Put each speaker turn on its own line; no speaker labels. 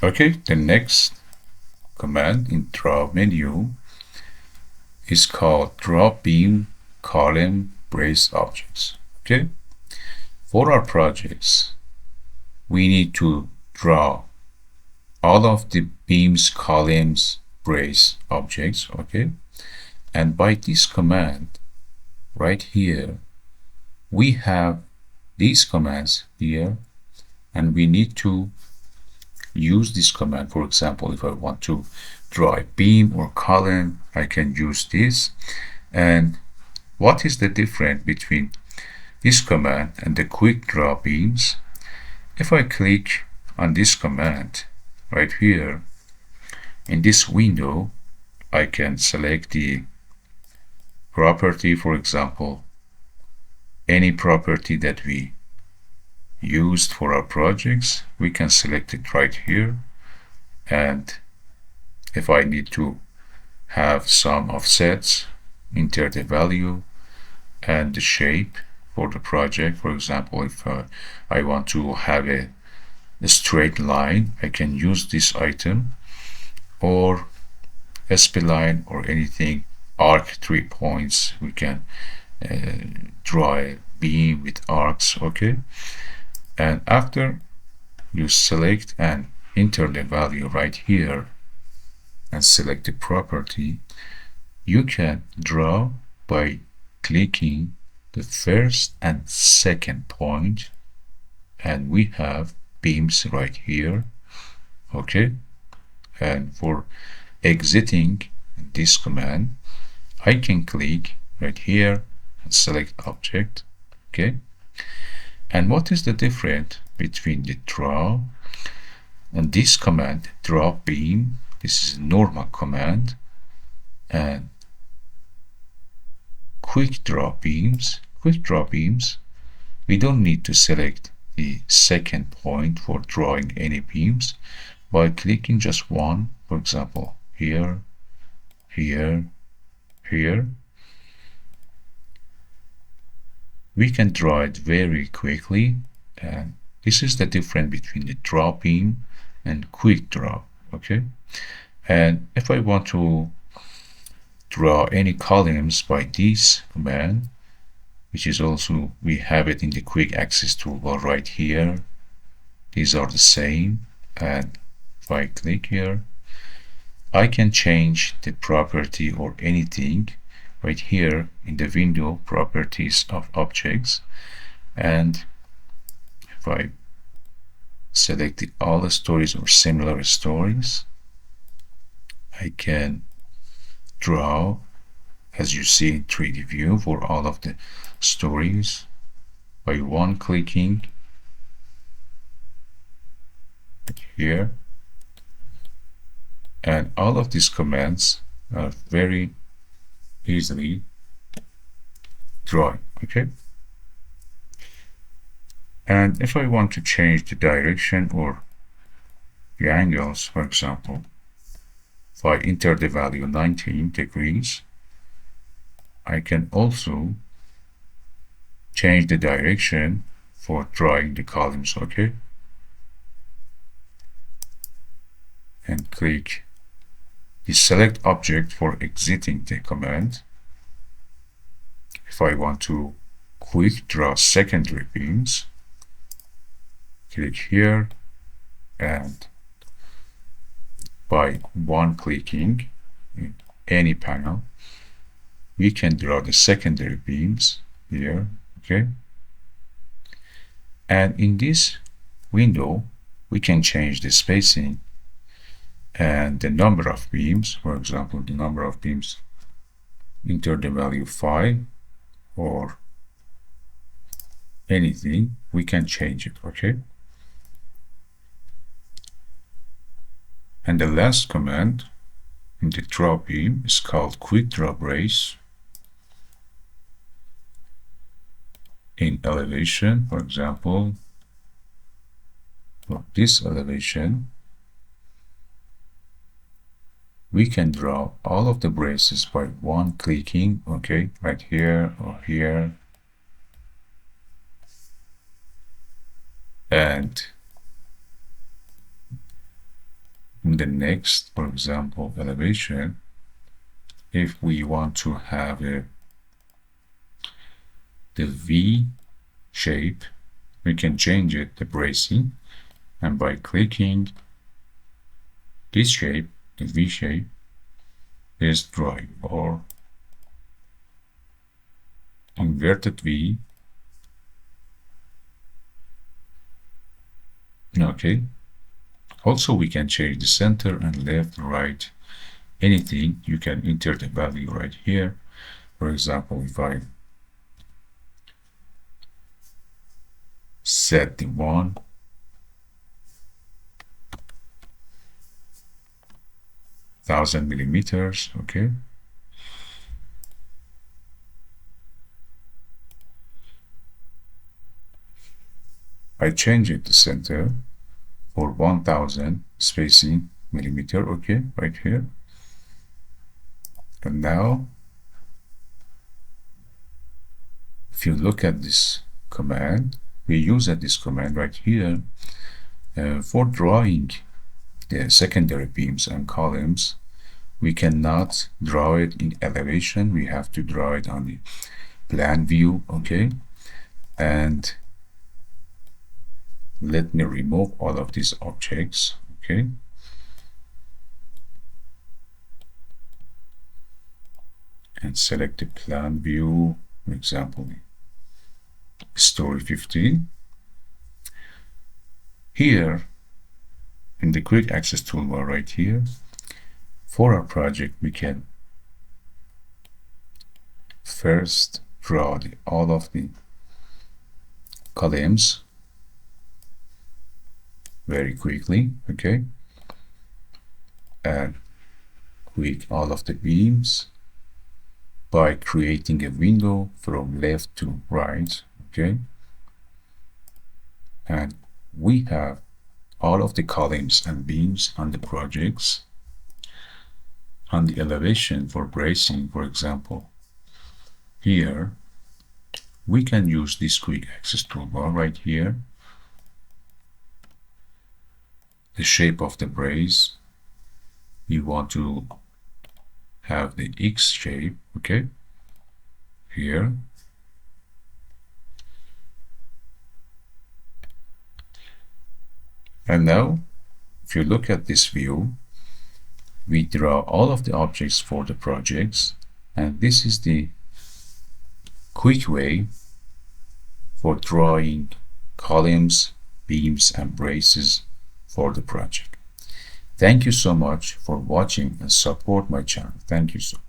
Okay, the next command in draw menu is called draw beam column brace objects. Okay, for our projects, we need to draw all of the beams, columns, brace objects. Okay, and by this command right here, we have these commands here, and we need to use this command. For example, if I want to draw a beam or column, I can use this. And what is the difference between this command and the quick draw beams? If I click on this command right here in this window, I can select the property, for example, any property that we used for our projects, we can select it right here. And if I need to have some offsets, enter the value and the shape for the project. For example, if I want to have a straight line, I can use this item, or a spline or anything, arc 3 points. We can draw a beam with arcs. Okay, and after you select and enter the value right here and select the property, you can draw by clicking the first and second point, and we have beams right here. Okay, and for exiting this command, I can click right here and select object. Okay, and what is the difference between the draw and this command, draw beam? This is a normal command. And quick draw beams, we don't need to select the second point for drawing any beams. By clicking just one, for example, here, here, here, we can draw it very quickly. And this is the difference between the draw beam and quick draw. Okay, and if I want to draw any columns by this command, which is also, we have it in the quick access toolbar right here, these are the same. And if I click here, I can change the property or anything right here in the window properties of objects. And if I select all stories or similar stories, I can draw, as you see in 3D view, for all of the stories by one clicking here. And all of these commands are very easily drawn. Okay, and if I want to change the direction or the angles, for example, if I enter the value 19 degrees, I can also change the direction for drawing the columns. Okay, and click the select object for exiting the command. If I want to quick draw secondary beams, click here, and by one clicking in any panel, we can draw the secondary beams here. Okay, and in this window, we can change the spacing and the number of beams. For example, the number of beams, enter the value 5 or anything, we can change it. Okay, and the last command in the draw beam is called quick draw brace. In elevation, for example, for this elevation, we can draw all of the braces by one clicking. Okay, right here or here, and In the next, for example, elevation, if we want to have the V shape, we can change it, the bracing, and by clicking this shape, the V shape, is drawing, or inverted V. Okay. Also, we can change the center and left, right, anything. You can enter the value right here. For example, if I set the 1,000 millimeters, okay. I change it to center for 1,000 spacing millimeter, okay, right here. And now, if you look at this command, we use this command right here for drawing the secondary beams and columns. We cannot draw it in elevation. We have to draw it on the plan view, okay. And let me remove all of these objects, okay. And select the plan view, for example, story 15. Here in the quick access toolbar right here, for our project, we can first draw all of the columns very quickly, okay, and click all of the beams by creating a window from left to right, okay. And we have all of the columns and beams on the projects. On the elevation for bracing, for example, here we can use this quick access toolbar right here. The shape of the brace, we want to have the X shape, okay, here. And now, if you look at this view, we draw all of the objects for the projects, and this is the quick way for drawing columns, beams, and braces for the project. Thank you so much for watching and support my channel. Thank you so much.